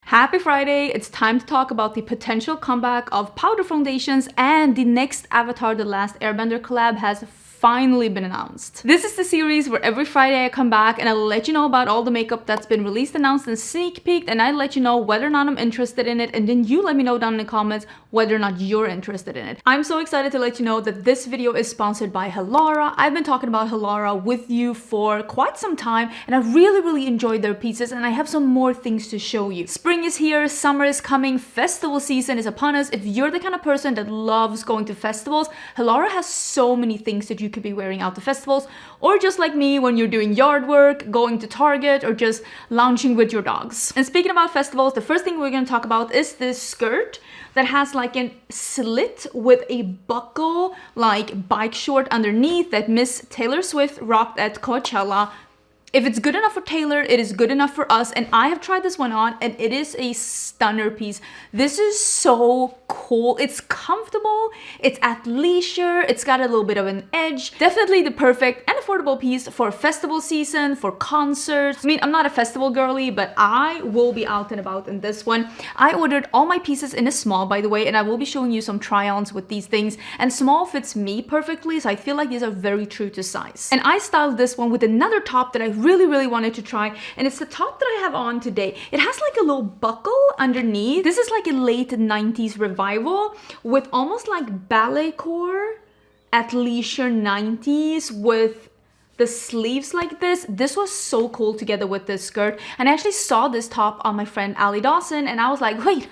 Happy Friday! It's time to talk about the potential comeback of powder foundations, and the next Avatar: The Last Airbender collab has finally been announced. This is the series where every Friday I come back and I'll let you know about all the makeup that's been released, announced, and sneak peeked, and I let you know whether or not I'm interested in it, and then you let me know down in the comments whether or not you're interested in it. I'm so excited to let you know that this video is sponsored by Halter. I've been talking about Halter with you for quite some time, and I really enjoyed their pieces, and I have some more things to show you. Spring is here, summer is coming, festival season is upon us. If you're the kind of person that loves going to festivals, Halter has so many things that you could be wearing out to festivals, or just like me when you're doing yard work, going to Target, or just lounging with your dogs. And speaking about festivals, the first thing we're going to talk about is this skirt that has like a slit with a buckle like bike short underneath that Miss Taylor Swift rocked at Coachella. If it's good enough for Taylor, it is good enough for us, and I have tried this one on and it is a stunner piece. This is so cool. It's comfortable, it's athleisure, it's got a little bit of an edge. Definitely the perfect and affordable piece for festival season, for concerts. I mean, I'm not a festival girly, but I will be out and about in this one. I ordered all my pieces in a small, by the way, and I will be showing you some try-ons with these things, and small fits me perfectly, so I feel like these are very true to size. And I styled this one with another top that I really wanted to try, and it's the top that I have on today. It has like a little buckle underneath. This is like a late 90s revival with almost like ballet core athleisure 90s with the sleeves like this. This was so cool together with this skirt, and I actually saw this top on my friend Ali Dawson, and I was like, wait,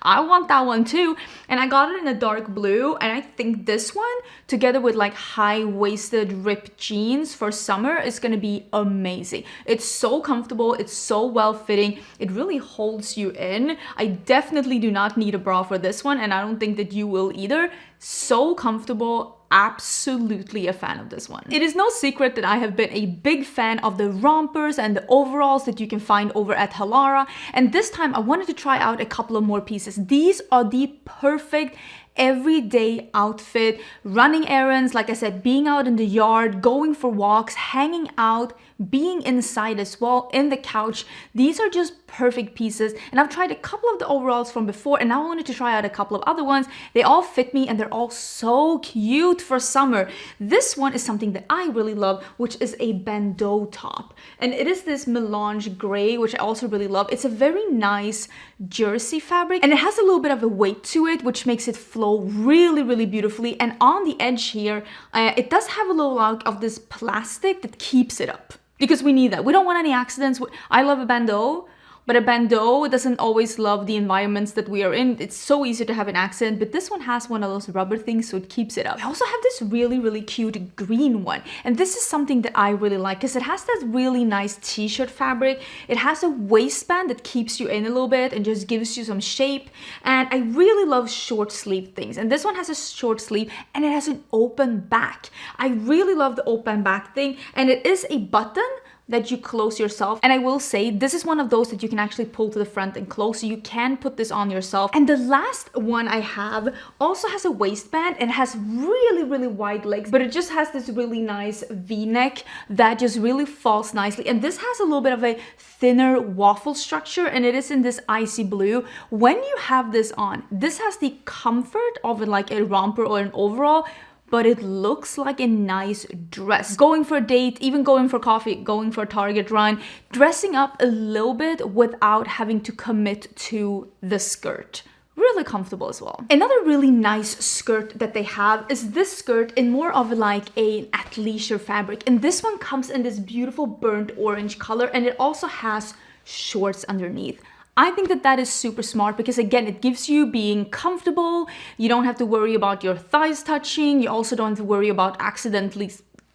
I want that one too. And I got it in a dark blue, and I think this one together with like high-waisted ripped jeans for summer is gonna be amazing. It's so comfortable, it's so well-fitting, it really holds you in. I definitely do not need a bra for this one, and I don't think that you will either. So comfortable. Absolutely a fan of this one. It is no secret that I have been a big fan of the rompers and the overalls that you can find over at Halter, and this time I wanted to try out a couple of more pieces. These are the perfect everyday outfit, running errands, like I said, being out in the yard, going for walks, hanging out, being inside as well, in the couch. These are just perfect pieces, and I've tried a couple of the overalls from before, and now I wanted to try out a couple of other ones. They all fit me, and they're all so cute for summer. This one is something that I really love, which is a bandeau top, and it is this melange gray, which I also really love. It's a very nice jersey fabric, and it has a little bit of a weight to it, which makes it flow really beautifully. And on the edge here, it does have a little lot of this plastic that keeps it up, because we need that. We don't want any accidents. I love a bandeau, but a bandeau doesn't always love the environments that we are in. It's so easy to have an accident, but this one has one of those rubber things, so it keeps it up. I also have this really cute green one, and this is something that I really like because it has that really nice t-shirt fabric. It has a waistband that keeps you in a little bit and just gives you some shape, and I really love short sleeve things, and this one has a short sleeve and it has an open back. I really love the open back thing, and it is a button that you close yourself, and I will say this is one of those that you can actually pull to the front and close, so you can put this on yourself. And the last one I have also has a waistband and has really wide legs, but it just has this really nice v-neck that just really falls nicely, and this has a little bit of a thinner waffle structure, and it is in this icy blue. When you have this on, this has the comfort of like a romper or an overall, but it looks like a nice dress. Going for a date, even going for coffee, going for a Target run, dressing up a little bit without having to commit to the skirt. Really comfortable as well. Another really nice skirt that they have is this skirt in more of like an athleisure fabric, and this one comes in this beautiful burnt orange color, and it also has shorts underneath. I think that that is super smart because, again, it gives you being comfortable. You don't have to worry about your thighs touching. You also don't have to worry about accidentally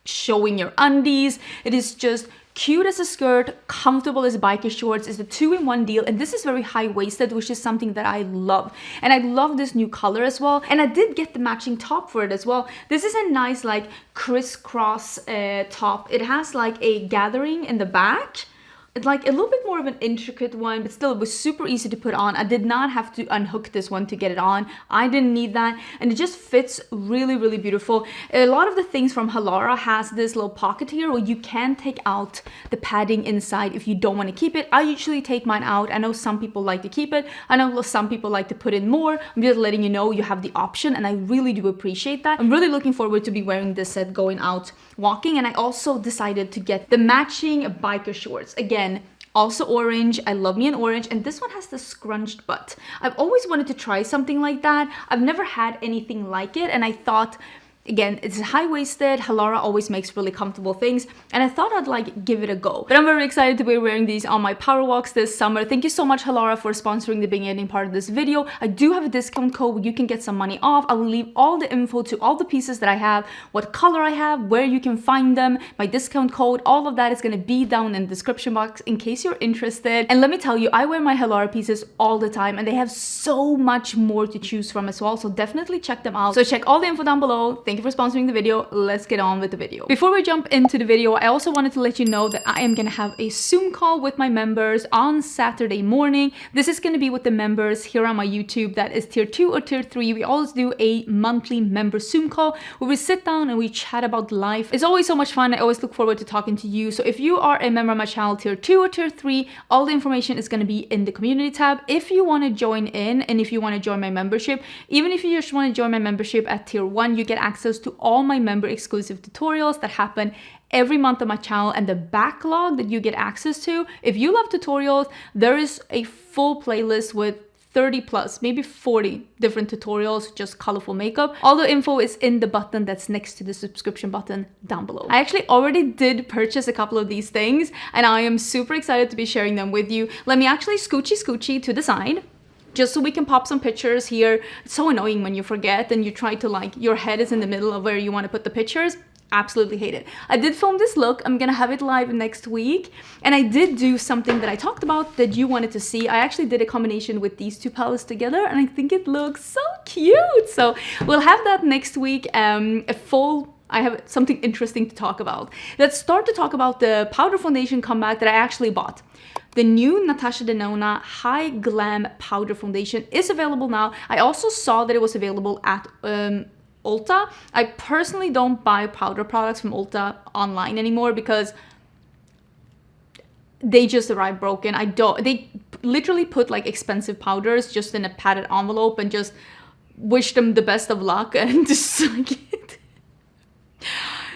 showing your undies. It is just cute as a skirt, comfortable as biker shorts. It's a 2-in-1 deal, and this is very high-waisted, which is something that I love. And I love this new color as well, and I did get the matching top for it as well. This is a nice like crisscross top. It has like a gathering in the back, it's like a little bit more of an intricate one, but still it was super easy to put on. I did not have to unhook this one to get it on. I didn't need that, and it just fits really, really beautiful. A lot of the things from Halter has this little pocket here where you can take out the padding inside if you don't want to keep it. I usually take mine out. I know some people like to keep it. I know some people like to put in more. I'm just letting you know you have the option, and I really do appreciate that. I'm really looking forward to be wearing this set going out walking, and I also decided to get the matching biker shorts. Again, also orange. I love me an orange, and this one has the scrunched butt. I've always wanted to try something like that. I've never had anything like it, and I thought, again, it's high-waisted. Halter always makes really comfortable things, and I thought I'd like give it a go. But I'm very excited to be wearing these on my power walks this summer. Thank you so much, Halter, for sponsoring the beginning part of this video. I do have a discount code where you can get some money off. I will leave all the info to all the pieces that I have, what color I have, where you can find them, my discount code. All of that is going to be down in the description box in case you're interested. And let me tell you, I wear my Halter pieces all the time, and they have so much more to choose from as well. So definitely check them out. So check all the info down below. Thank you for sponsoring the video. Let's get on with the video. Before we jump into the video, I also wanted to let you know that I am gonna have a Zoom call with my members on Saturday morning. This is gonna be with the members here on my YouTube that is tier 2 or tier 3. We always do a monthly member Zoom call where we sit down and we chat about life. It's always so much fun. I always look forward to talking to you. So if you are a member of my channel tier 2 or tier 3, all the information is gonna be in the community tab. If you wanna join in and if you wanna join my membership, even if you just wanna join my membership at tier 1, you get access to all my member exclusive tutorials that happen every month on my channel, and the backlog that you get access to. If you love tutorials, there is a full playlist with 30 plus, maybe 40 different tutorials, just colorful makeup. All the info is in the button that's next to the subscription button down below. I actually already did purchase a couple of these things, and I am super excited to be sharing them with you. Let me actually scoochie to the side, just so we can pop some pictures here. It's so annoying when you forget and you try to, like, your head is in the middle of where you want to put the pictures. Absolutely hate it. I did film this look. I'm gonna have it live next week, and I did do something that I talked about that you wanted to see. I actually did a combination with these two palettes together, and I think it looks so cute. So we'll have that next week. I have something interesting to talk about. Let's start to talk about the powder foundation comeback that I actually bought. The new Natasha Denona Hy-Glam powder foundation is available now. I also saw that it was available at Ulta. I personally don't buy powder products from Ulta online anymore because they just arrive broken. They literally put like expensive powders just in a padded envelope and just wish them the best of luck and just like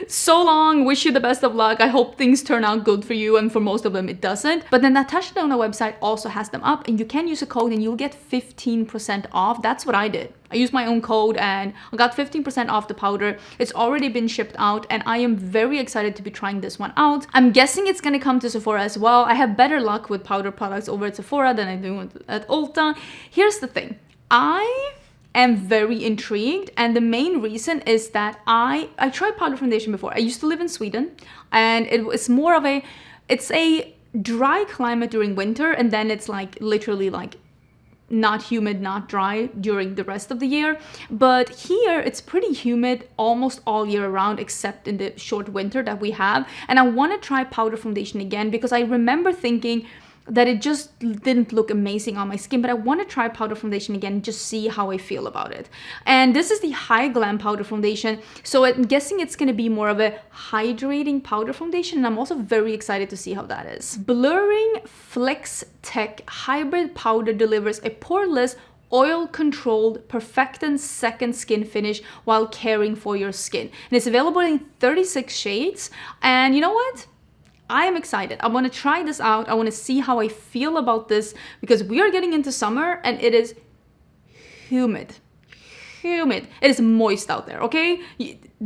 so long, wish you the best of luck. I hope things turn out good for you, and for most of them it doesn't. But the Natasha Denona website also has them up, and you can use a code and you'll get 15% off. That's what I did. I used my own code and I got 15% off the powder. It's already been shipped out, and I am very excited to be trying this one out. I'm guessing it's gonna come to Sephora as well. I have better luck with powder products over at Sephora than I do at Ulta. Here's the thing. I am very intrigued, and the main reason is that I tried powder foundation before. I used to live in Sweden, and it's a dry climate during winter, and then it's like literally like not humid, not dry during the rest of the year. But here it's pretty humid almost all year round except in the short winter that we have. And I want to try powder foundation again because I remember thinking that it just didn't look amazing on my skin, but I want to try powder foundation again and just see how I feel about it. And this is the Hy-Glam powder foundation, so I'm guessing it's going to be more of a hydrating powder foundation, and I'm also very excited to see how that is. Blurring Flex Tech Hybrid Powder delivers a poreless, oil-controlled, perfecting second skin finish while caring for your skin. And it's available in 36 shades, and you know what? I am excited. I want to try this out. I want to see how I feel about this because we are getting into summer and it is humid. It is moist out there, okay?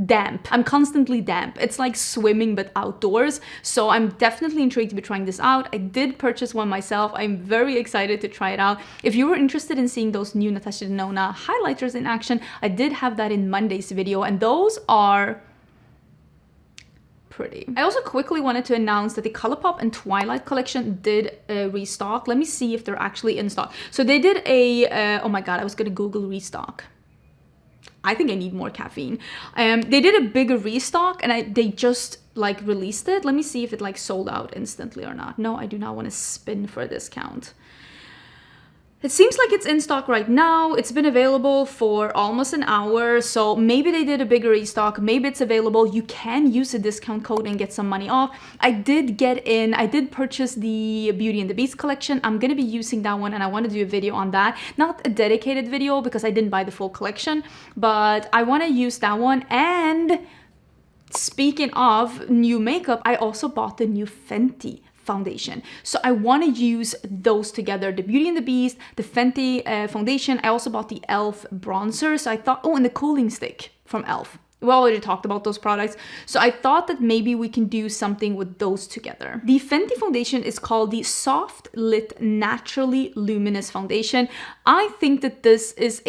Damp. I'm constantly damp. It's like swimming but outdoors. So I'm definitely intrigued to be trying this out. I did purchase one myself. I'm very excited to try it out. If you were interested in seeing those new Natasha Denona highlighters in action, I did have that in Monday's video, and those are pretty. I also quickly wanted to announce that the Colourpop and Twilight collection did restock. Let me see if they're actually in stock. So they did a, oh my god, I was gonna Google restock. I think I need more caffeine. They did a bigger restock and they just like released it. Let me see if it like sold out instantly or not. No, I do not want to spin for a discount. It seems like it's in stock right now. It's been available for almost an hour, so maybe they did a bigger restock, maybe it's available. You can use a discount code and get some money off. I did purchase the Beauty and the Beast collection. I'm gonna be using that one and I want to do a video on that. Not a dedicated video because I didn't buy the full collection, but I want to use that one. And speaking of new makeup, I also bought the new Fenty foundation. So I want to use those together, the Beauty and the Beast, the Fenty foundation. I also bought the e.l.f. bronzer. So I thought, oh, and the cooling stick from e.l.f. We already talked about those products. So I thought that maybe we can do something with those together. The Fenty foundation is called the Soft Lit Naturally Luminous Foundation. I think that this is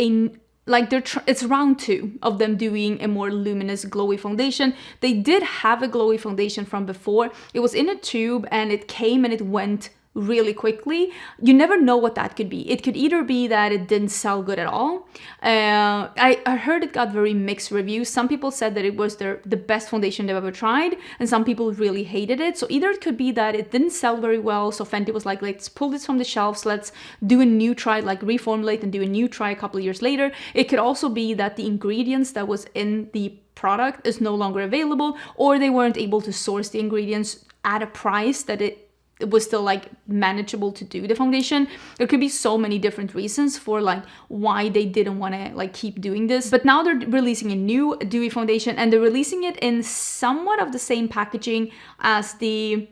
it's round 2 of them doing a more luminous glowy foundation. They did have a glowy foundation from before. It was in a tube and it came and it went really quickly. You never know what that could be. It could either be that it didn't sell good at all. I heard it got very mixed reviews. Some people said that it was the best foundation they've ever tried, and some people really hated it. So either it could be that it didn't sell very well, so Fenty was like, let's pull this from the shelves, let's do a new try, like reformulate and do a new try a couple of years later. It could also be that the ingredients that was in the product is no longer available, or they weren't able to source the ingredients at a price that it was still like manageable to do the foundation. There could be so many different reasons for like why they didn't want to like keep doing this. But now they're releasing a new dewy foundation and they're releasing it in somewhat of the same packaging as the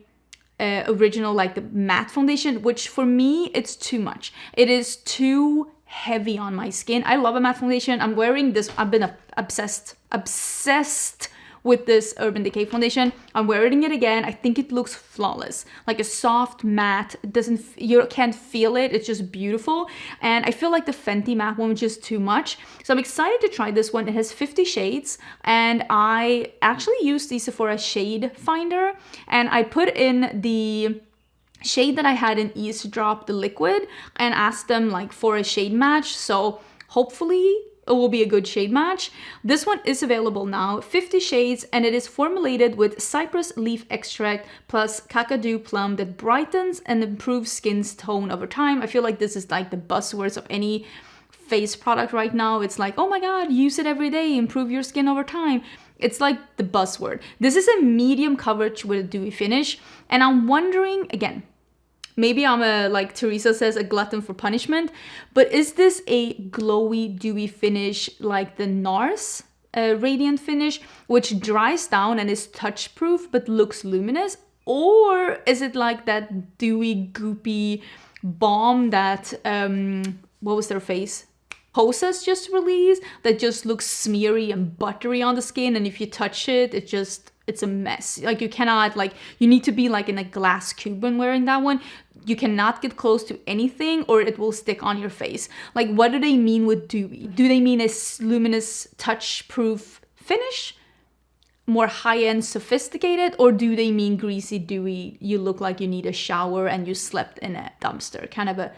original, like the matte foundation, which for me, it's too much. It is too heavy on my skin. I love a matte foundation. I'm wearing this. I've been obsessed with this Urban Decay foundation. I'm wearing it again. I think it looks flawless. Like a soft matte, you can't feel it. It's just beautiful. And I feel like the Fenty matte one was just too much. So I'm excited to try this one. It has 50 shades and I actually used the Sephora shade finder and I put in the shade that I had in Eavesdrop, the liquid, and asked them like for a shade match. So hopefully it will be a good shade match. This one is available now, 50 shades, and it is formulated with cypress leaf extract plus kakadu plum that brightens and improves skin's tone over time. I feel like this is like the buzzwords of any face product right now. It's like, oh my god, use it every day, improve your skin over time. It's like the buzzword. This is a medium coverage with a dewy finish, and I'm wondering, again, maybe I'm like Teresa says, a glutton for punishment, but is this a glowy, dewy finish like the NARS Radiant finish, which dries down and is touch proof but looks luminous? Or is it like that dewy, goopy balm that, what was their face? KOSAS just released, that just looks smeary and buttery on the skin, and if you touch it, it's a mess. Like you cannot, like you need to be like in a glass cube when wearing that one. You cannot get close to anything or it will stick on your face. Like what do they mean with dewy? Do they mean a luminous touch proof finish? More high-end sophisticated? Or do they mean greasy, dewy, you look like you need a shower and you slept in a dumpster? Kind of a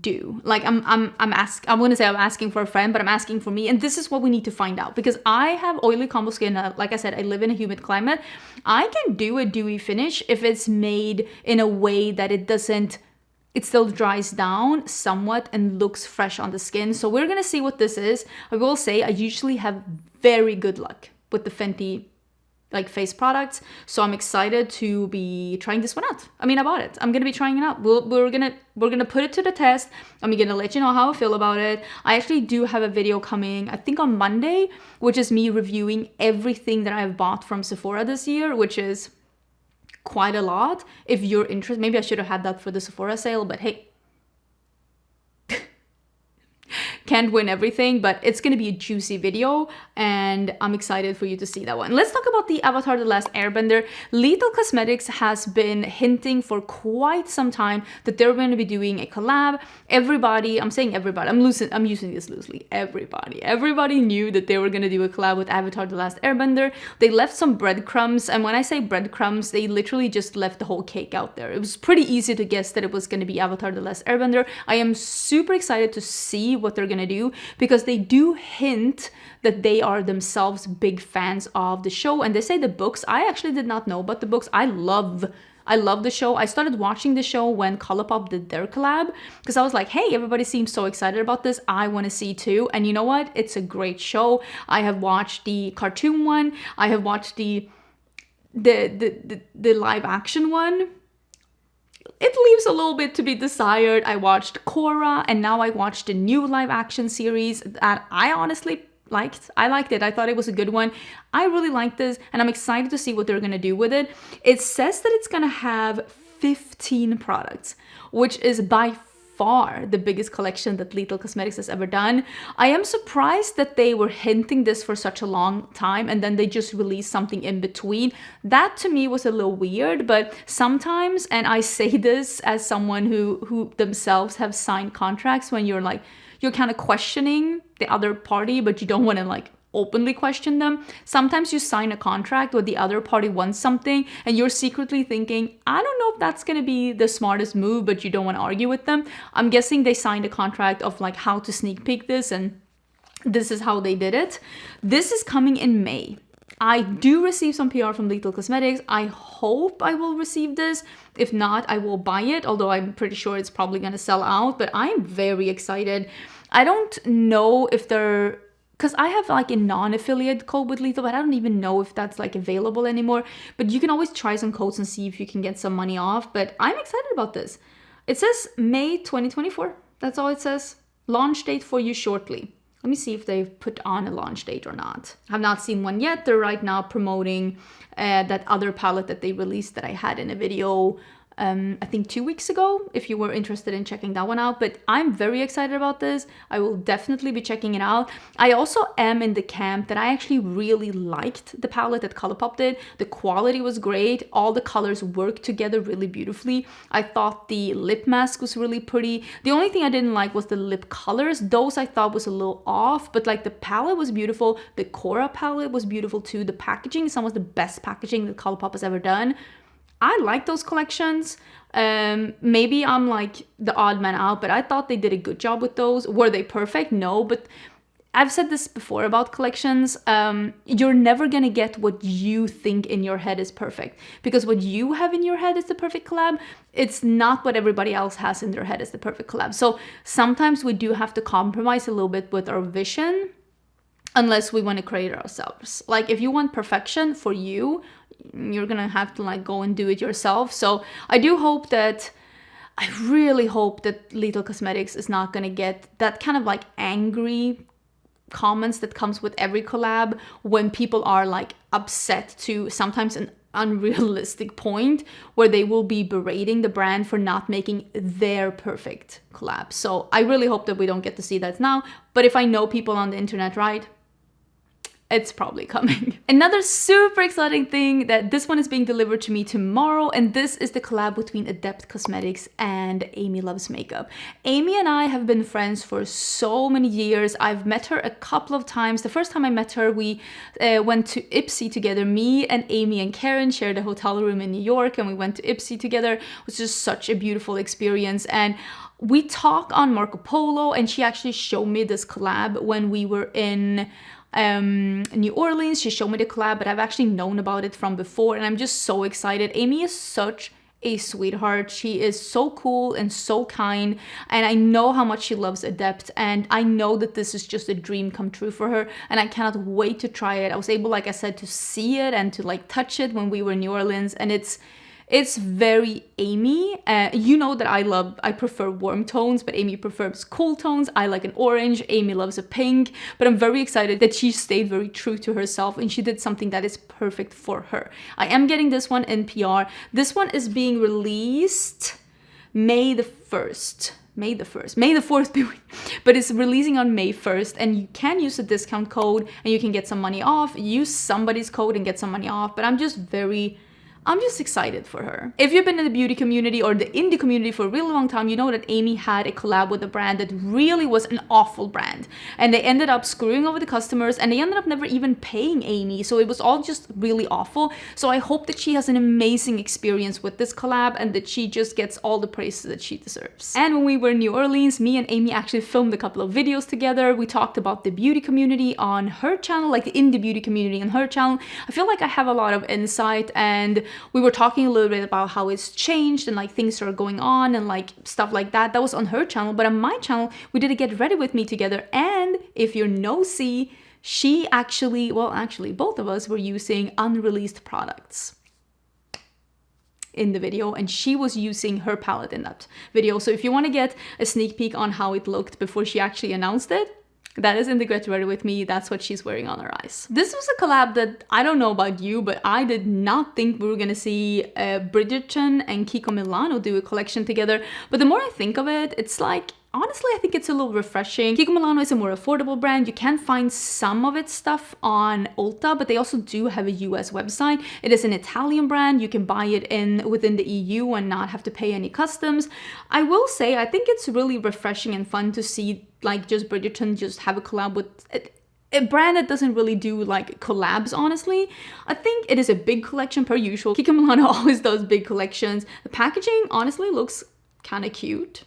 do. Like I'm gonna say I'm asking for a friend, but I'm asking for me, and this is what we need to find out, because I have oily combo skin. Like I said, I live in a humid climate. I can do a dewy finish if it's made in a way that it still dries down somewhat and looks fresh on the skin. So we're gonna see what this is. I will say I usually have very good luck with the Fenty like face products, so I'm excited to be trying this one out. I mean, I bought it. I'm gonna be trying it out. We're gonna put it to the test. I'm gonna let you know how I feel about it. I actually do have a video coming, I think on Monday, which is me reviewing everything that I've bought from Sephora this year, which is quite a lot. If you're interested, maybe I should have had that for the Sephora sale, but hey, can't win everything, but it's gonna be a juicy video and I'm excited for you to see that one. Let's talk about the Avatar The Last Airbender. Lethal Cosmetics has been hinting for quite some time that they're going to be doing a collab. Everybody, I'm saying everybody, I'm using this loosely. Everybody knew that they were going to do a collab with Avatar The Last Airbender. They left some breadcrumbs, and when I say breadcrumbs, they literally just left the whole cake out there. It was pretty easy to guess that it was going to be Avatar The Last Airbender. I am super excited to see what they're going gonna do, because they do hint that they are themselves big fans of the show. And they say the books, I actually did not know about the books. I love the show. I started watching the show when Colourpop did their collab, because I was like, hey, everybody seems so excited about this. I want to see too. And you know what? It's a great show. I have watched the cartoon one. I have watched the live action one. It leaves a little bit to be desired. I watched Korra, and now I watched the new live action series that I honestly liked. I liked it. I thought it was a good one. I really like this, and I'm excited to see what they're gonna do with it. It says that it's gonna have 15 products, which is by far the biggest collection that Lethal Cosmetics has ever done. I am surprised that they were hinting this for such a long time and then they just released something in between. That to me was a little weird, but sometimes, and I say this as someone who themselves have signed contracts, when you're like, you're kind of questioning the other party, but you don't want to like openly question them. Sometimes you sign a contract where the other party wants something and you're secretly thinking, I don't know if that's going to be the smartest move, but you don't want to argue with them. I'm guessing they signed a contract of like how to sneak peek this, and this is how they did it. This is coming in May. I do receive some PR from Lethal Cosmetics. I hope I will receive this. If not, I will buy it, although I'm pretty sure it's probably going to sell out, but I'm very excited. I don't know if they're, because I have like a non-affiliate code with Lethal, but I don't even know if that's like available anymore. But you can always try some codes and see if you can get some money off. But I'm excited about this. It says May 2024. That's all it says. Launch date for you shortly. Let me see if they've put on a launch date or not. I've not seen one yet. They're right now promoting that other palette that they released that I had in a video I think 2 weeks ago, if you were interested in checking that one out. But I'm very excited about this. I will definitely be checking it out. I also am in the camp that I actually really liked the palette that Colourpop did. The quality was great. All the colors worked together really beautifully. I thought the lip mask was really pretty. The only thing I didn't like was the lip colors. Those I thought was a little off, but like the palette was beautiful. The Korra palette was beautiful too. The packaging, some of the best packaging that Colourpop has ever done. I like those collections. Maybe I'm like the odd man out, but I thought they did a good job with those. Were they perfect? No, but I've said this before about collections. You're never gonna get what you think in your head is perfect, because what you have in your head is the perfect collab. It's not what everybody else has in their head is the perfect collab. So sometimes we do have to compromise a little bit with our vision, unless we want to create it ourselves. Like if you want perfection for you, you're gonna have to like go and do it yourself. So I really hope that Lethal Cosmetics is not gonna get that kind of like angry comments that comes with every collab when people are like upset to sometimes an unrealistic point where they will be berating the brand for not making their perfect collab. So I really hope that we don't get to see that now. But if I know people on the internet, right, it's probably coming. Another super exciting thing, that this one is being delivered to me tomorrow, and this is the collab between Adept Cosmetics and Amy Loves Makeup. Amy and I have been friends for so many years. I've met her a couple of times. The first time I met her, we went to Ipsy together. Me and Amy and Karen shared a hotel room in New York, and we went to Ipsy together. It was just such a beautiful experience. And we talk on Marco Polo, and she actually showed me this collab when we were in New Orleans. She showed me the collab, but I've actually known about it from before, and I'm just so excited. Amy is such a sweetheart. She is so cool and so kind, and I know how much she loves Adept, and I know that this is just a dream come true for her, and I cannot wait to try it. I was able, like I said, to see it and to like touch it when we were in New Orleans, and it's very Amy. You know that I prefer warm tones, but Amy prefers cool tones. I like an orange. Amy loves a pink, but I'm very excited that she stayed very true to herself and she did something that is perfect for her. I am getting this one in PR. This one is being released May the 4th, but it's releasing on May 1st, and you can use a discount code and you can get some money off. Use somebody's code and get some money off, but I'm just excited for her. If you've been in the beauty community or the indie community for a really long time, you know that Amy had a collab with a brand that really was an awful brand. And they ended up screwing over the customers and they ended up never even paying Amy. So it was all just really awful. So I hope that she has an amazing experience with this collab and that she just gets all the praise that she deserves. And when we were in New Orleans, me and Amy actually filmed a couple of videos together. We talked about the beauty community on her channel, like the indie beauty community on her channel. I feel like I have a lot of insight, and we were talking a little bit about how it's changed and like things are going on and like stuff like that. That was on her channel, but on my channel, we did a Get Ready With Me together. And if you're nosy, she actually, well, actually both of us were using unreleased products in the video, and she was using her palette in that video. So if you want to get a sneak peek on how it looked before she actually announced it, that is in the Get Ready With Me. That's what she's wearing on her eyes. This was a collab that I don't know about you, but I did not think we were gonna see Bridgerton and Kiko Milano do a collection together. But the more I think of it, it's like, honestly, I think it's a little refreshing. Kiko Milano is a more affordable brand. You can find some of its stuff on Ulta, but they also do have a US website. It is an Italian brand. You can buy it within the EU and not have to pay any customs. I will say, I think it's really refreshing and fun to see like just Bridgerton just have a collab with a brand that doesn't really do like collabs, honestly. I think it is a big collection per usual. Kiko Milano always does big collections. The packaging honestly looks kind of cute.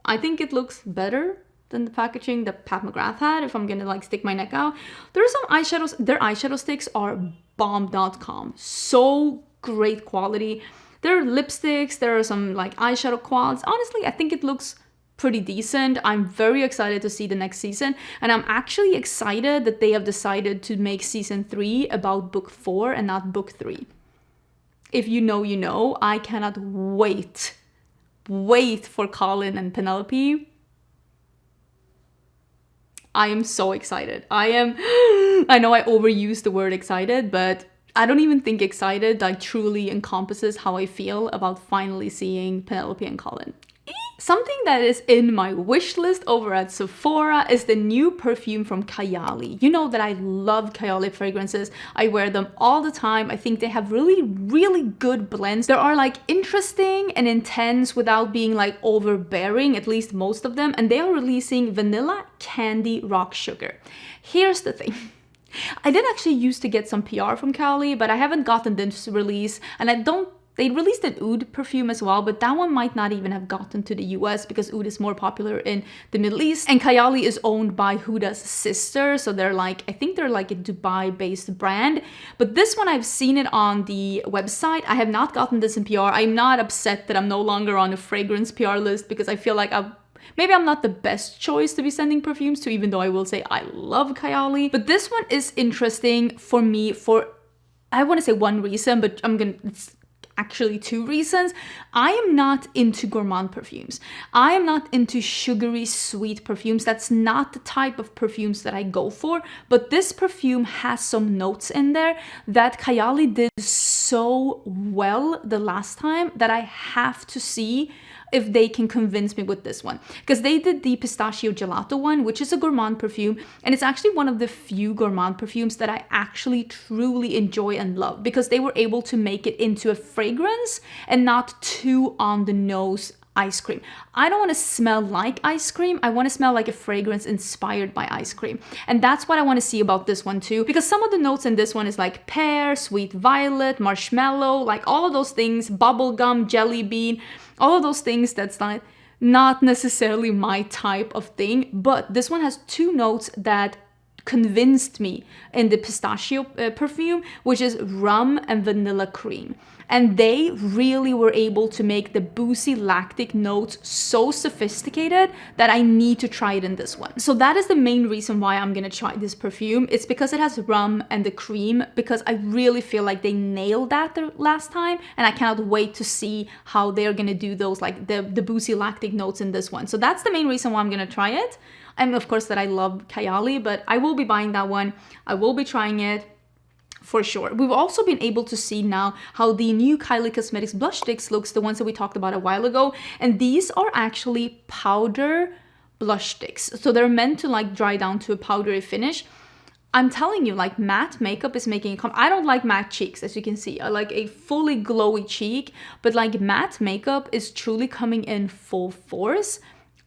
I think it looks better than the packaging that Pat McGrath had, if I'm gonna like stick my neck out. There are some eyeshadows, their eyeshadow sticks are bomb.com. So great quality. There are lipsticks, there are some like eyeshadow quads. Honestly, I think it looks pretty decent. I'm very excited to see the next season, and I'm actually excited that they have decided to make season 3 about book 4 and not book 3. If you know, you know. I cannot wait for Colin and Penelope. I am so excited. I know I overused the word excited, but I don't even think excited like truly encompasses how I feel about finally seeing Penelope and Colin. Something that is in my wish list over at Sephora is the new perfume from Kayali. You know that I love Kayali fragrances. I wear them all the time. I think they have really, really good blends. They are like interesting and intense without being like overbearing, at least most of them. And they are releasing Vanilla Candy Rock Sugar. Here's the thing. I did actually used to get some PR from Kayali, but I haven't gotten this release, and they released an Oud perfume as well, but that one might not even have gotten to the US because Oud is more popular in the Middle East. And Kayali is owned by Huda's sister, so they're like, I think they're like a Dubai-based brand. But this one, I've seen it on the website. I have not gotten this in PR. I'm not upset that I'm no longer on a fragrance PR list because I feel like maybe I'm not the best choice to be sending perfumes to, even though I will say I love Kayali. But this one is interesting for me for, I want to say one reason, but it's actually 2 reasons. I am not into gourmand perfumes. I am not into sugary sweet perfumes. That's not the type of perfumes that I go for. But this perfume has some notes in there that Kayali did so well the last time that I have to see if they can convince me with this one. Because they did the pistachio gelato one, which is a gourmand perfume, and it's actually one of the few gourmand perfumes that I actually truly enjoy and love, because they were able to make it into a fragrance and not too on the nose ice cream. I don't want to smell like ice cream. I want to smell like a fragrance inspired by ice cream. And that's what I want to see about this one too, because some of the notes in this one is like pear, sweet violet, marshmallow, like all of those things, bubblegum, jelly bean, all of those things that's not necessarily my type of thing. But this one has 2 notes that convinced me in the pistachio perfume, which is rum and vanilla cream. And they really were able to make the boozy lactic notes so sophisticated that I need to try it in this one. So that is the main reason why I'm gonna try this perfume. It's because it has rum and the cream, because I really feel like they nailed that the last time, and I cannot wait to see how they're gonna do those, like the boozy lactic notes in this one. So that's the main reason why I'm gonna try it. And of course that I love Kayali, but I will be buying that one. I will be trying it for sure. We've also been able to see now how the new Kylie Cosmetics blush sticks looks, the ones that we talked about a while ago. And these are actually powder blush sticks. So they're meant to like dry down to a powdery finish. I'm telling you, like, matte makeup is making I don't like matte cheeks, as you can see. I like a fully glowy cheek, but like matte makeup is truly coming in full force.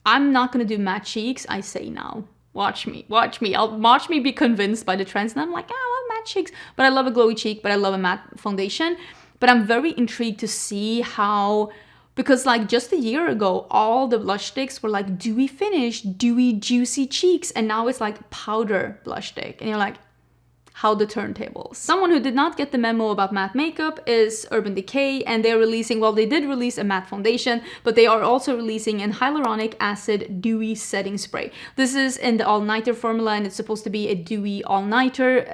I'm not gonna do matte cheeks, I say now. Watch me. Watch me be convinced by the trends, and I'm like, I love matte cheeks, but I love a glowy cheek, but I love a matte foundation. But I'm very intrigued to see how, because like just a year ago, all the blush sticks were like dewy finish, dewy, juicy cheeks, and now it's like powder blush stick. And you're like, how the turntables. Someone who did not get the memo about matte makeup is Urban Decay, and they're releasing, well, they did release a matte foundation, but they are also releasing an hyaluronic acid dewy setting spray. This is in the all-nighter formula, and it's supposed to be a dewy all-nighter.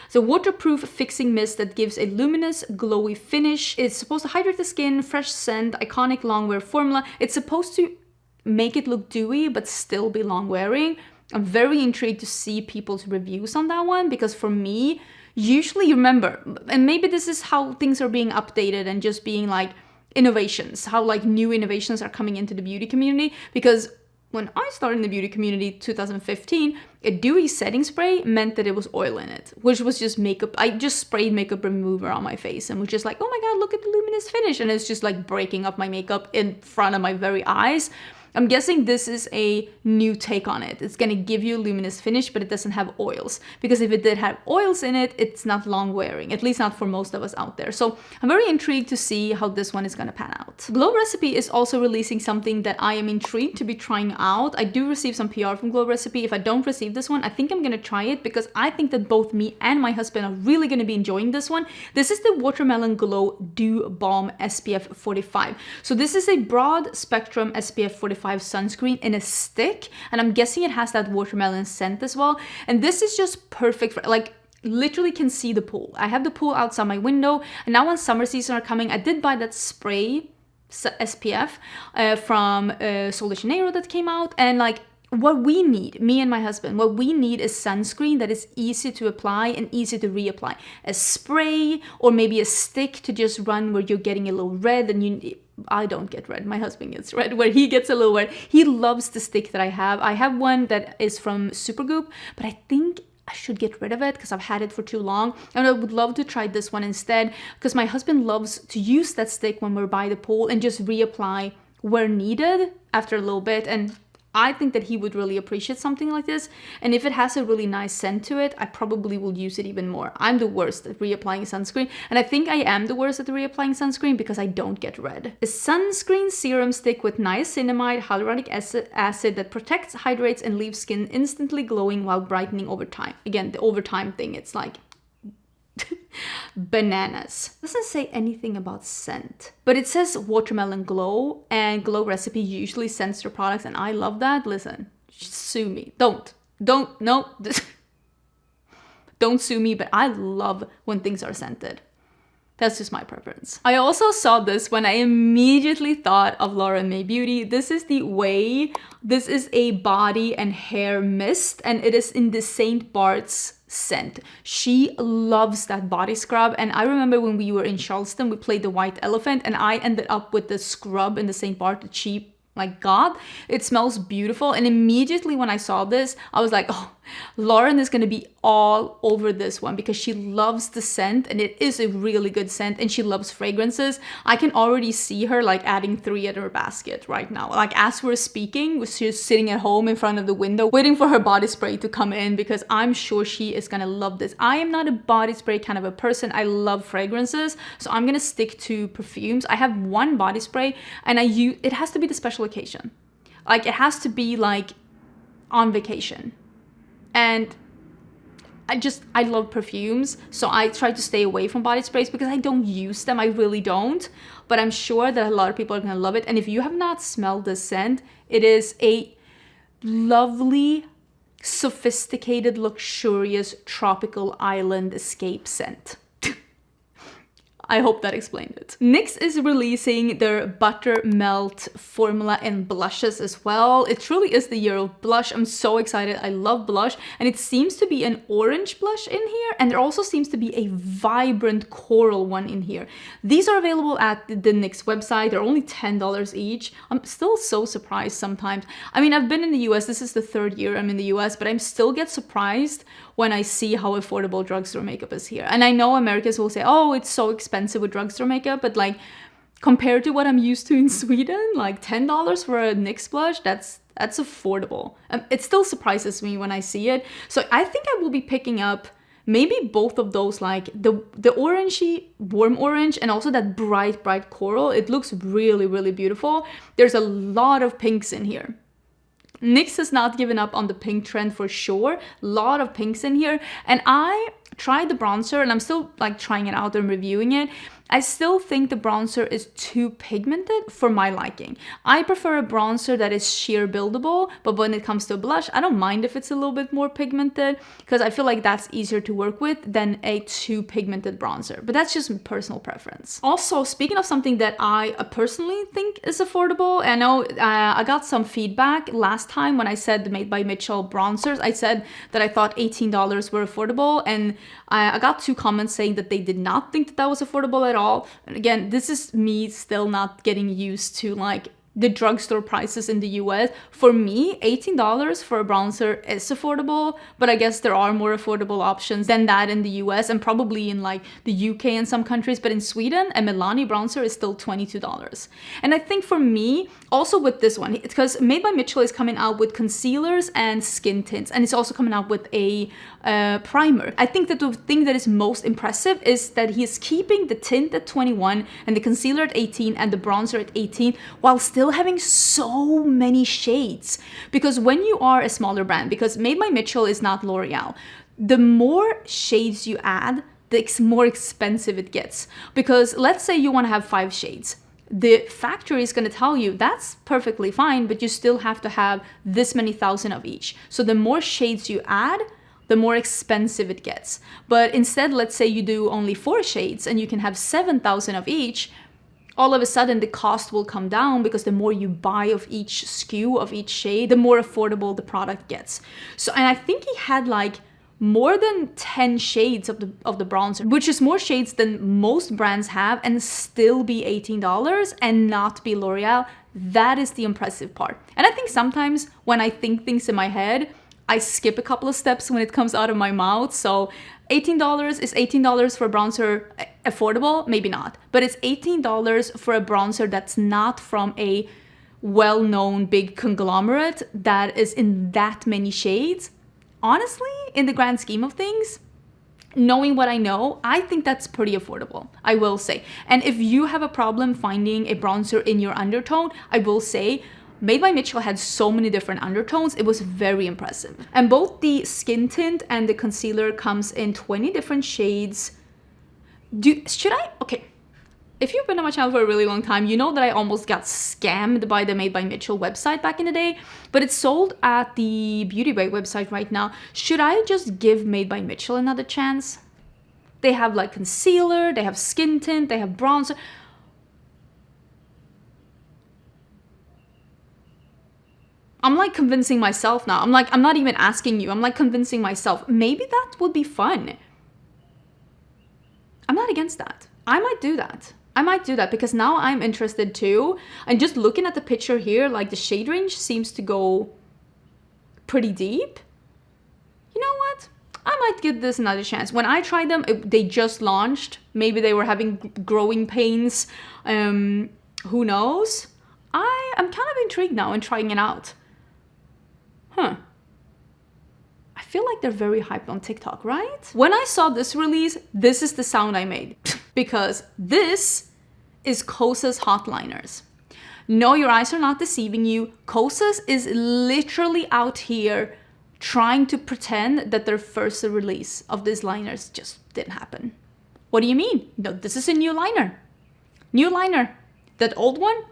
It's a waterproof fixing mist that gives a luminous, glowy finish. It's supposed to hydrate the skin, fresh scent, iconic long-wear formula. It's supposed to make it look dewy, but still be long-wearing. I'm very intrigued to see people's reviews on that one, because for me, usually, you remember, and maybe this is how things are being updated and just being like innovations, how like new innovations are coming into the beauty community, because when I started in the beauty community 2015, a dewy setting spray meant that it was oil in it, which was just makeup. I just sprayed makeup remover on my face and was just like, oh my God, look at the luminous finish. And it's just like breaking up my makeup in front of my very eyes. I'm guessing this is a new take on it. It's gonna give you a luminous finish, but it doesn't have oils. Because if it did have oils in it, it's not long wearing, at least not for most of us out there. So I'm very intrigued to see how this one is gonna pan out. Glow Recipe is also releasing something that I am intrigued to be trying out. I do receive some PR from Glow Recipe. If I don't receive this one, I think I'm gonna try it, because I think that both me and my husband are really gonna be enjoying this one. This is the Watermelon Glow Dew Balm SPF 45. So this is a broad spectrum SPF 45 sunscreen in a stick, and I'm guessing it has that watermelon scent as well. And this is just perfect for, like, literally can see the pool. I have the pool outside my window, and now when summer season are coming, I did buy that spray SPF from Sol de Janeiro that came out, and like, what we need, me and my husband, what we need is sunscreen that is easy to apply and easy to reapply. A spray, or maybe a stick to just run where you're getting a little red, and I don't get red, my husband gets red, where he gets a little red. He loves the stick that I have. I have one that is from Supergoop, but I think I should get rid of it because I've had it for too long. And I would love to try this one instead, because my husband loves to use that stick when we're by the pool and just reapply where needed after a little bit. And I think that he would really appreciate something like this. And if it has a really nice scent to it, I probably will use it even more. I'm the worst at reapplying sunscreen. And I think I am the worst at reapplying sunscreen because I don't get red. A sunscreen serum stick with niacinamide hyaluronic acid that protects, hydrates, and leaves skin instantly glowing while brightening over time. Again, the over time thing, it's like bananas. Doesn't say anything about scent, but it says Watermelon Glow, and Glow Recipe usually scents their products, and I love that. Listen, sue me. Don't sue me, but I love when things are scented. That's just my preference. I also saw this when I immediately thought of Laura May Beauty. This is the Way. This is a body and hair mist, and it is in the St. Bart's scent. She loves that body scrub, and I remember when we were in Charleston, we played the White Elephant, and I ended up with the scrub in the St. Bart, the cheap, like, God, it smells beautiful. And immediately when I saw this, I was like, oh, Lauren is going to be all over this one, because she loves the scent, and it is a really good scent, and she loves fragrances. I can already see her like adding 3 at her basket right now. Like, as we're speaking, she's sitting at home in front of the window waiting for her body spray to come in, because I'm sure she is gonna love this. I am not a body spray kind of a person. I love fragrances, so I'm gonna stick to perfumes. I have one body spray, and it has to be the special occasion. Like, it has to be like on vacation. And I love perfumes, so I try to stay away from body sprays because I don't use them. I really don't. But I'm sure that a lot of people are gonna love it. And if you have not smelled this scent, it is a lovely, sophisticated, luxurious, tropical island escape scent. I hope that explained it. NYX is releasing their Butter Melt formula in blushes as well. It truly is the year of blush. I'm so excited. I love blush, and it seems to be an orange blush in here, and there also seems to be a vibrant coral one in here. These are available at the NYX website. They're only $10 each. I'm still so surprised sometimes. I mean, I've been in the US. This is the 3rd year I'm in the US, but I still get surprised when I see how affordable drugstore makeup is here. And I know Americans will say, oh, it's so expensive with drugstore makeup, but like compared to what I'm used to in Sweden, like $10 for a NYX blush, that's affordable. It still surprises me when I see it. So I think I will be picking up maybe both of those, like the orangey, warm orange, and also that bright coral. It looks really, really beautiful. There's a lot of pinks in here. NYX has not given up on the pink trend for sure. A lot of pinks in here. And I tried the bronzer, and I'm still like trying it out and reviewing it. I still think the bronzer is too pigmented for my liking. I prefer a bronzer that is sheer buildable, but when it comes to a blush, I don't mind if it's a little bit more pigmented, because I feel like that's easier to work with than a too pigmented bronzer. But that's just personal preference. Also, speaking of something that I personally think is affordable, I know I got some feedback last time when I said the Made by Mitchell bronzers. I said that I thought $18 were affordable, and I got 2 comments saying that they did not think that that was affordable at all. And again, this is me still not getting used to like the drugstore prices in the US. For me, $18 for a bronzer is affordable, but I guess there are more affordable options than that in the US and probably in like the UK and some countries. But in Sweden, a Milani bronzer is still $22. And I think for me, also with this one, because Made by Mitchell is coming out with concealers and skin tints, and it's also coming out with a primer. I think that the thing that is most impressive is that he is keeping the tint at 21 and the concealer at 18 and the bronzer at 18 while still having so many shades. Because when you are a smaller brand, because Made by Mitchell is not L'Oreal, the more shades you add, the more expensive it gets. Because let's say you want to have 5 shades. The factory is going to tell you that's perfectly fine, but you still have to have this many thousand of each. So the more shades you add, the more expensive it gets. But instead, let's say you do only 4 shades and you can have 7,000 of each, all of a sudden the cost will come down, because the more you buy of each SKU, of each shade, the more affordable the product gets. So, and I think he had like more than 10 shades of the bronzer, which is more shades than most brands have, and still be $18 and not be L'Oreal. That is the impressive part. And I think sometimes when I think things in my head, I skip a couple of steps when it comes out of my mouth. So $18, is $18 for a bronzer affordable? Maybe not. But it's $18 for a bronzer that's not from a well-known big conglomerate that is in that many shades. Honestly, in the grand scheme of things, knowing what I know, I think that's pretty affordable, I will say. And if you have a problem finding a bronzer in your undertone, I will say Made by Mitchell had so many different undertones. It was very impressive. And both the skin tint and the concealer comes in 20 different shades. Okay. If you've been on my channel for a really long time, you know that I almost got scammed by the Made by Mitchell website back in the day, but it's sold at the Beauty Bay website right now. Should I just give Made by Mitchell another chance? They have like concealer, they have skin tint, they have bronzer. I'm like convincing myself now. I'm not even asking you. I'm like convincing myself. Maybe that would be fun. I'm not against that. I might do that. Because now I'm interested too. And just looking at the picture here, like the shade range seems to go pretty deep. You know what? I might give this another chance. When I tried them, they just launched. Maybe they were having growing pains. Who knows? I am kind of intrigued now and trying it out. I feel like they're very hyped on TikTok, right? When I saw this release, this is the sound I made. Because this is KOSAS hot liners. No, your eyes are not deceiving you. KOSAS is literally out here trying to pretend that their first release of these liners just didn't happen. What do you mean? No, this is a new liner. New liner. That old one,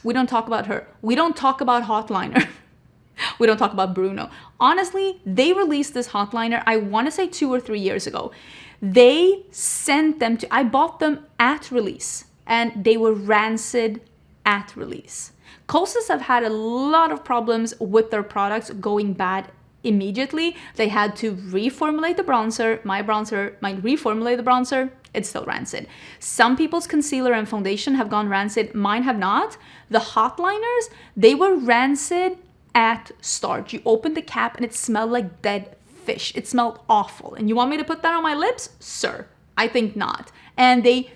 we don't talk about her. We don't talk about hot liner. We don't talk about Bruno. Honestly, they released this hot liner, I want to say 2 or 3 years ago. They sent them to, I bought them at release and they were rancid at release. KOSAS have had a lot of problems with their products going bad immediately. They had to reformulate the bronzer. My bronzer might reformulate the bronzer. It's still rancid. Some people's concealer and foundation have gone rancid. Mine have not. The hot liners, they were rancid at start. You opened the cap and it smelled like dead fish. It smelled awful. And you want me to put that on my lips? Sir, I think not. And they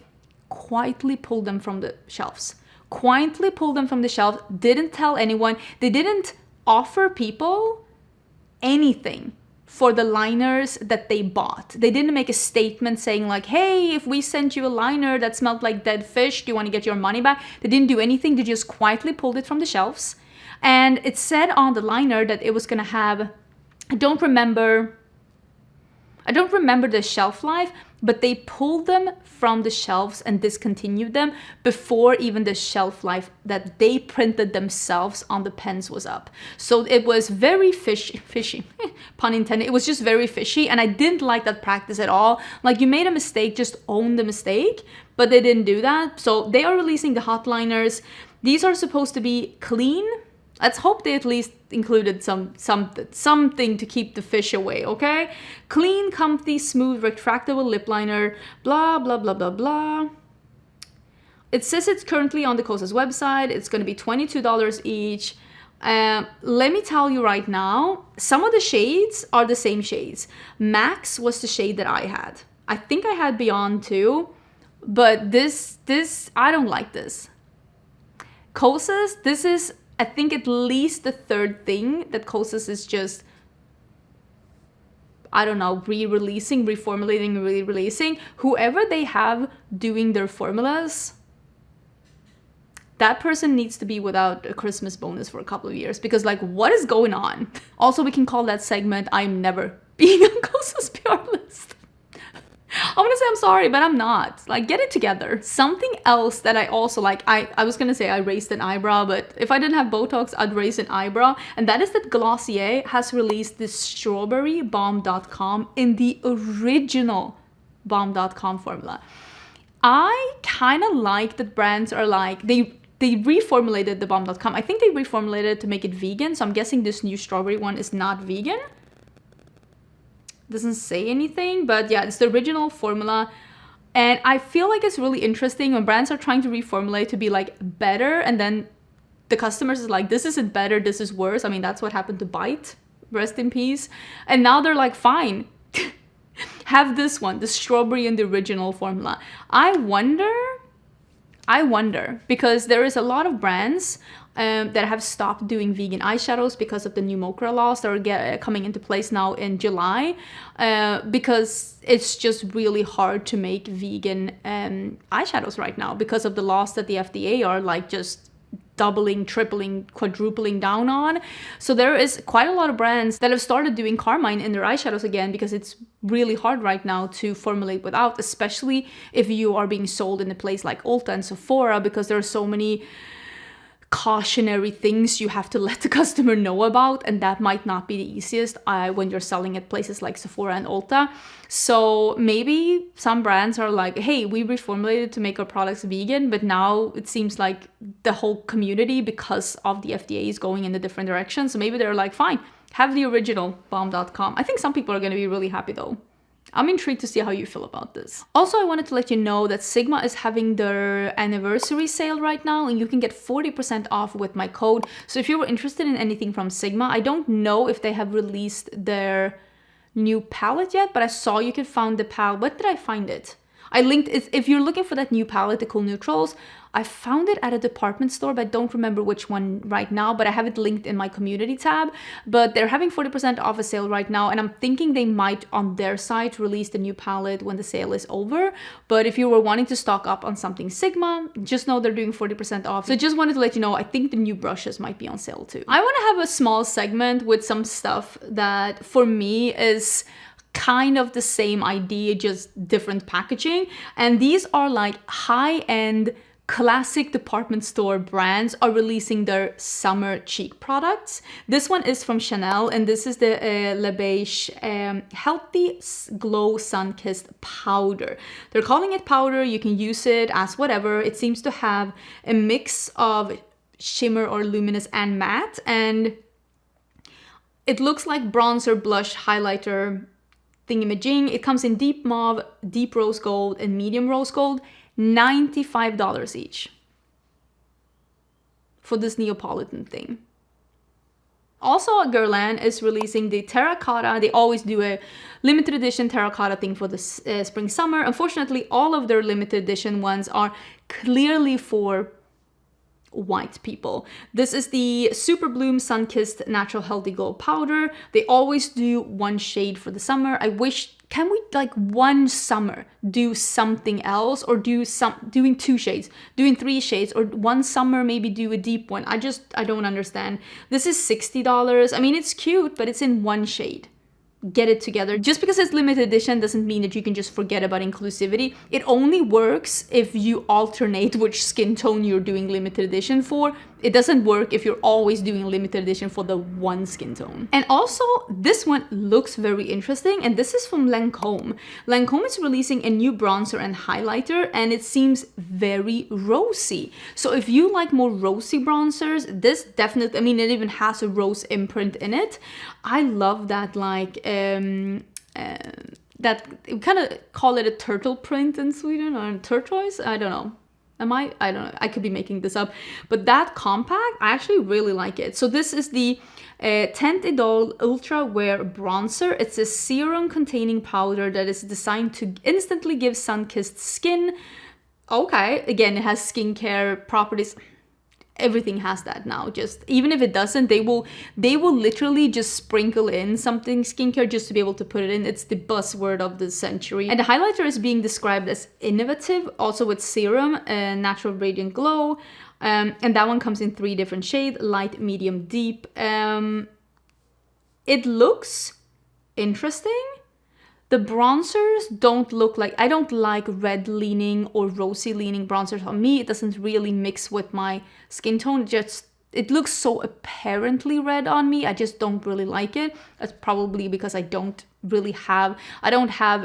quietly pulled them from the shelves. Quietly pulled them from the shelves. Didn't tell anyone. They didn't offer people anything for the liners that they bought. They didn't make a statement saying like, hey, if we sent you a liner that smelled like dead fish, do you want to get your money back? They didn't do anything. They just quietly pulled it from the shelves. And it said on the liner that it was going to have, I don't remember the shelf life, but they pulled them from the shelves and discontinued them before even the shelf life that they printed themselves on the pens was up. So it was very fishy, pun intended. It was just very fishy, and I didn't like that practice at all. Like, you made a mistake, just own the mistake, but they didn't do that. So they are releasing the hot liners. These are supposed to be clean. Let's hope they at least included something to keep the fish away, okay? Clean, comfy, smooth, retractable lip liner, blah, blah, blah, blah, blah. It says it's currently on the KOSAS website. It's going to be $22 each. Let me tell you right now, some of the shades are the same shades. Max was the shade that I had. I think I had Beyond too, but this, I don't like this. KOSAS, this is, I think, at least the third thing that KOSAS is just, I don't know, re-releasing, reformulating, re-releasing. Whoever they have doing their formulas, that person needs to be without a Christmas bonus for a couple of years, because like, what is going on? Also, we can call that segment, I'm never being on KOSAS PR list. I want to say I'm sorry, but I'm not. Like, get it together. Something else that I also like, I was going to say I raised an eyebrow, but if I didn't have Botox, I'd raise an eyebrow. And that is that Glossier has released this strawberry balm.com in the original balm.com formula. I kind of like that brands are like, they reformulated the balm.com. I think they reformulated it to make it vegan. So I'm guessing this new strawberry one is not vegan. Doesn't say anything, but yeah, it's the original formula. And I feel like it's really interesting when brands are trying to reformulate to be like better, and then the customers is like, this isn't better, this is worse. I mean, that's what happened to Bite, rest in peace. And now they're like, fine, have this one, the strawberry in the original formula. I wonder, because there is a lot of brands that have stopped doing vegan eyeshadows because of the new MOCRA laws that are coming into place now in July, because it's just really hard to make vegan eyeshadows right now because of the laws that the FDA are like just doubling, tripling, quadrupling down on. So there is quite a lot of brands that have started doing carmine in their eyeshadows again, because it's really hard right now to formulate without, especially if you are being sold in a place like Ulta and Sephora, because there are so many cautionary things you have to let the customer know about, and that might not be the easiest when you're selling at places like Sephora and Ulta. So maybe some brands are like, hey, we reformulated to make our products vegan, but now it seems like the whole community, because of the FDA, is going in a different direction. So maybe they're like, fine, have the original balm.com. I think some people are going to be really happy though. I'm intrigued to see how you feel about this. Also, I wanted to let you know that Sigma is having their anniversary sale right now, and you can get 40% off with my code. So if you were interested in anything from Sigma, I don't know if they have released their new palette yet, but I saw you could find the palette. What did I find it? I linked it. If you're looking for that new palette, the Cool Neutrals, I found it at a department store, but I don't remember which one right now, but I have it linked in my community tab. But they're having 40% off a sale right now, and I'm thinking they might on their site release the new palette when the sale is over. But if you were wanting to stock up on something Sigma, just know they're doing 40% off. So just wanted to let you know, I think the new brushes might be on sale too. I want to have a small segment with some stuff that for me is kind of the same idea, just different packaging. And these are like high-end classic department store brands are releasing their summer cheek products. This one is from Chanel, and this is the Le Beige Healthy Glow Sun-Kissed Powder. They're calling it powder. You can use it as whatever. It seems to have a mix of shimmer or luminous and matte, and it looks like bronzer, blush, highlighter thingamajig. It comes in deep mauve, deep rose gold, and medium rose gold. $95 each for this Neapolitan thing. Also, Guerlain is releasing the terracotta. They always do a limited edition terracotta thing for the spring summer. Unfortunately, all of their limited edition ones are clearly for white people. This is the Super Bloom Sun-Kissed Natural Healthy Glow Powder. They always do one shade for the summer. I wish, can we like one summer do something else, or doing 2 shades, doing 3 shades, or one summer maybe do a deep one? I don't understand. This is $60. I mean, it's cute, but it's in one shade. Get it together. Just because it's limited edition doesn't mean that you can just forget about inclusivity. It only works if you alternate which skin tone you're doing limited edition for. It doesn't work if you're always doing limited edition for the one skin tone. And also, this one looks very interesting, and this is from Lancome. Lancome is releasing a new bronzer and highlighter, and it seems very rosy. So if you like more rosy bronzers, this definitely, I mean, it even has a rose imprint in it. I love that, like, that, we kind of call it a turtle print in Sweden, or turquoise, I don't know. I don't know, I could be making this up, but that compact, I actually really like it. So this is the Teint Idole Ultra Wear Bronzer. It's a serum containing powder that is designed to instantly give sun-kissed skin. Okay, again, it has skincare properties. Everything has that now. Just even if it doesn't, they will literally just sprinkle in something skincare just to be able to put it in. It's the buzzword of the century. And the highlighter is being described as innovative, also with serum, natural radiant glow, and that one comes in 3 different shades: light, medium, deep. It looks interesting. The bronzers don't look like, I don't like red leaning or rosy leaning bronzers on me. It doesn't really mix with my skin tone. It looks so apparently red on me. I just don't really like it. That's probably because I don't have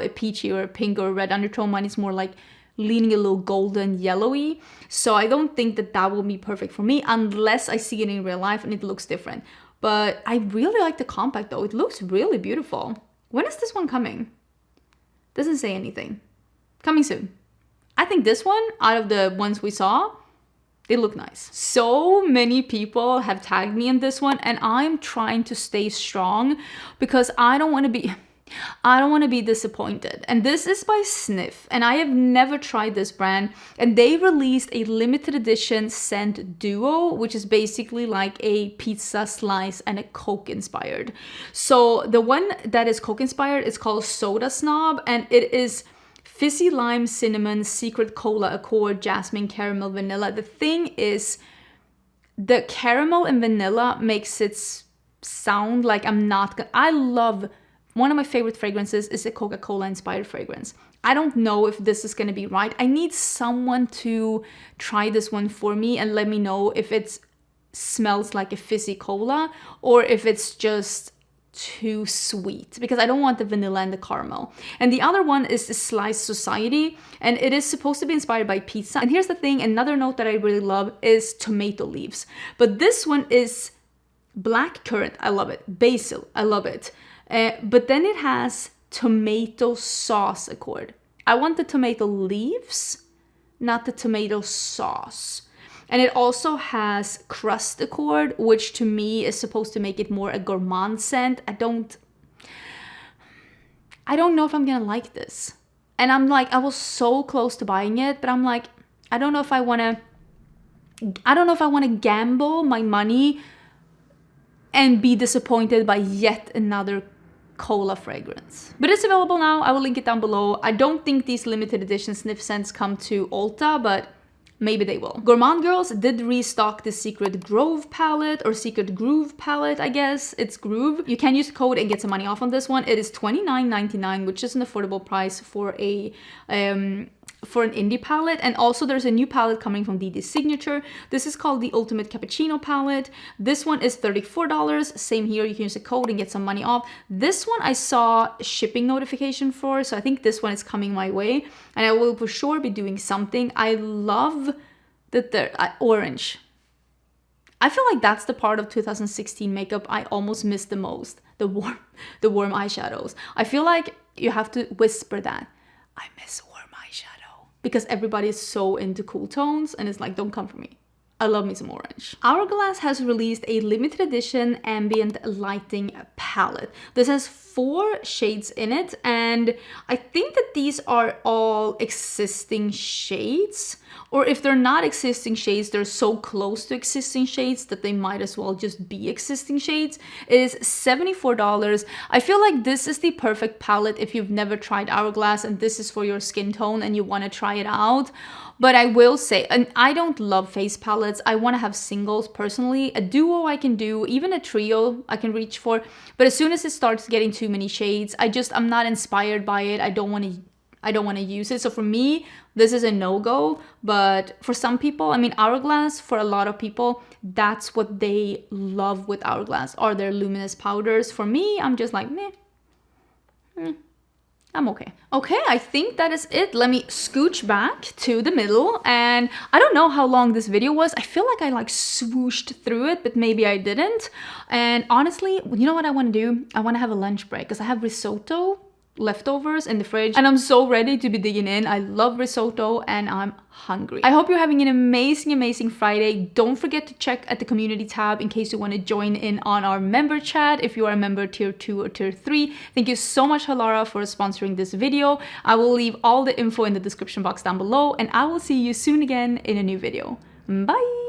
a peachy or a pink or a red undertone. Mine is more like leaning a little golden yellowy. So I don't think that that will be perfect for me unless I see it in real life and it looks different. But I really like the compact though. It looks really beautiful. When is this one coming? Doesn't say anything. Coming soon. I think this one, out of the ones we saw, they look nice. So many people have tagged me in this one, and I'm trying to stay strong because I don't want to be disappointed. And this is by Sniff, and I have never tried this brand, and they released a limited edition scent duo, which is basically like a pizza slice and a Coke inspired. So the one that is Coke inspired is called Soda Snob, and it is fizzy lime, cinnamon, secret cola, accord, jasmine, caramel, vanilla. The thing is, the caramel and vanilla makes it sound like I love, one of my favorite fragrances is a Coca-Cola inspired fragrance. I don't know if this is going to be right. I need someone to try this one for me and let me know if it smells like a fizzy cola or if it's just too sweet, because I don't want the vanilla and the caramel. And the other one is the Slice Society, and it is supposed to be inspired by pizza. And here's the thing, another note that I really love is tomato leaves. But this one is black currant, I love it. Basil, I love it. But then it has tomato sauce accord. I want the tomato leaves, not the tomato sauce. And it also has crust accord, which to me is supposed to make it more a gourmand scent. I don't know if I'm gonna like this. And I'm like, I was so close to buying it, but I'm like, I don't know if I wanna gamble my money and be disappointed by yet another cola fragrance. But it's available now. I will link it down below. I don't think these limited edition sniff scents come to Ulta, but maybe they will. Gourmand Girls did restock the Secret Grove palette, or Secret Groove palette, I guess. It's Groove. You can use the code and get some money off on this one. It is $29.99, which is an affordable price for a for an indie palette. And also there's a new palette coming from DD Signature. This is called the Ultimate Cappuccino palette. This one is $34. Same here, you can use a code and get some money off. This one I saw shipping notification for, so I think this one is coming my way and I will for sure be doing something. I love the orange. I feel like that's the part of 2016 makeup I almost missed the most. The warm eyeshadows. I feel like you have to whisper that. I miss warm eyeshadow. Because everybody is so into cool tones and it's like, don't come for me. I love me some orange. Hourglass has released a limited edition ambient lighting palette. This has 4 shades in it, and I think that these are all existing shades, or if they're not existing shades, they're so close to existing shades that they might as well just be existing shades. It is $74. I feel like this is the perfect palette if you've never tried Hourglass and this is for your skin tone and you want to try it out. But I will say, and I don't love face palettes. I want to have singles personally. A duo I can do, even a trio I can reach for. But as soon as it starts getting too many shades, I'm not inspired by it. I don't want to use it. So for me, this is a no-go. But for some people, I mean, Hourglass, for a lot of people, that's what they love with Hourglass, are their luminous powders. For me, I'm just like, meh. I'm okay. Okay, I think that is it. Let me scooch back to the middle, and I don't know how long this video was. I feel like I like swooshed through it, but maybe I didn't. And honestly, you know what I want to do? I want to have a lunch break because I have risotto leftovers in the fridge and I'm so ready to be digging in. I love risotto and I'm hungry. I hope you're having an amazing Friday. Don't forget to check at the community tab in case you want to join in on our member chat if you are a member tier 2 or tier 3. Thank you so much, Halter, for sponsoring this video. I will leave all the info in the description box down below and I will see you soon again in a new video. Bye!